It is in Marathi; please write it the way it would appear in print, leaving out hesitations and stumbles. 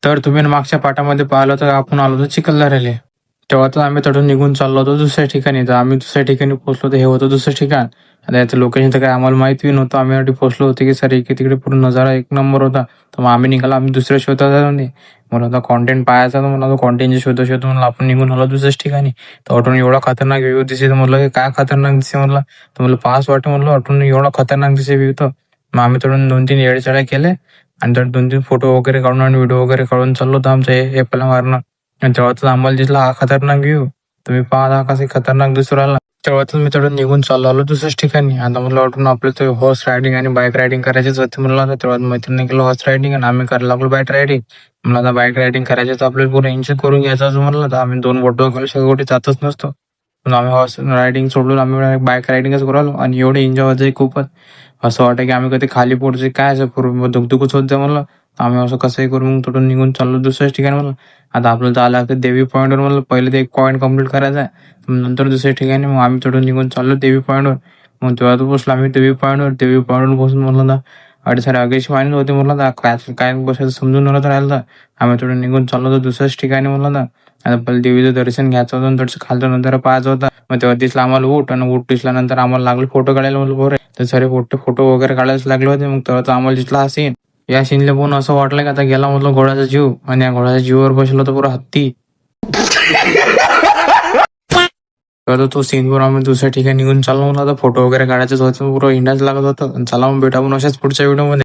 तर तुम्ही मागच्या पाठामध्ये पाहिलं तर आपण आलो होतो चिखलदऱ्याला. तेव्हा तर आम्ही तिथून निघून चाललो होतो दुसऱ्या ठिकाणी. तर आम्ही दुसऱ्या ठिकाणी पोहोचलो, तर हे होतं दुसरं ठिकाण. आता याचं लोकेशन तर काय आम्हाला माहिती नव्हतं. आम्ही already पोहोचलो होतो की सर इकडे तिकडे पूर्ण नजारा एक नंबर होता. तर मग आम्ही निघालो, आम्ही दुसऱ्या शोधात आलो नाही. मला आता कॉन्टेंट पाहायचा, तर मला कॉन्टेंटचे शोधत म्हणलं आपण निघून आलो दुसऱ्याच ठिकाणी. तर ऑटोन एवढा खतरनाक व्ह्यू दिसे, तर म्हणलं की काय खतरनाक दिसे म्हणलं. तर म्हणलं पास वाटतं म्हणलं ऑटोन एवढा खतरनाक दिसे व्ह्यू. तर मग आम्ही थोडून 2-3 येडे केले आणि तर 2-3 फोटो वगैरे काढून आणि व्हिडिओ वगैरे काढून चाललो होतो आमच्या एपला मारणं. आणि तेव्हाच आम्हाला दिसला हा खतरनाक व्ह्यू. तुम्ही पाहा कसे खतरनाक दिसू राहिला. तेव्हाच मी थोडं निघून चाललो आलो दुसऱ्याच ठिकाणी. आता म्हणलं वाटून आपलं ते हॉर्स रायडिंग आणि बाईक रायडिंग करायचीच होती म्हणलं. आता तेव्हा मैत्रिणी केलं हॉर्स रायडिंग आणि आम्ही करायला लागलो बाईक रायडिंग. मला आता बाईक रायडिंग करायचं तर आपल्याला पूर्ण एन्जॉय करून घ्यायचं असं म्हणलं. तर आम्ही 2 फोटो काढले, सगळं कुठे जातच नसतो. पण आम्ही हॉर्स रायडिंग सोडून आम्ही बाईक रायडिंगच करू आलो आणि एवढे एन्जॉय होते खूपच. असं वाटतं की आम्ही कधी खाली पोटचे काय असं पूर्ण दुखदुखच होत जाय म्हणलं. आम्ही असं कसंही करून मग थोडं निघून चाललो दुसऱ्याच ठिकाणी म्हणलं. आता आपल्याला जायला लागतं देवी पॉईंटवर म्हणलं. पहिले ते एक पॉईंट कम्प्लीट करायचा आहे, नंतर दुसऱ्या ठिकाणी. मग आम्ही थोडं निघून चाललो देवी पॉईंटवर. मग तेव्हा तर पोहोचलो आम्ही देवी पॉईंटवर पोहोचून म्हणलं ना अडे सारे आगेशी वाणी होते म्हणलं ना, काय बसायचं समजून नव्हतं राहिलं. तर आम्ही थोडं निघून चाललो होतो दुसऱ्याच ठिकाणी म्हणलं ना. आता पहिले देवीचं दर्शन घ्यायचं होतं आणि थोडंसं खालचं नंतर पाहायचं होता. मग तेव्हा दिसलं आम्हाला ऊट, आणि ऊट दिसल्यानंतर आम्हाला लागले फोटो काढायला म्हणलं बरं. तर सारे फोटो वगैरे काढायला लागले होते. मग तेव्हा तर आम्हाला दिसला हा सीन. या सीनला पाहून असं वाटलं की आता गेला म्हटलं घोड्याचा जीव, आणि या घोड्याच्या जीवावर बसलो होता पुरा हत्ती. तर तो सीनवर आम्ही दुसऱ्या ठिकाणी निघून चाललो म्हणलं. आता फोटो वगैरे काढायचंच होतं, पुरं हिंडाच लागत होतं. चला मग भेटा आपण अशाच पुढच्या व्हिडिओमध्ये.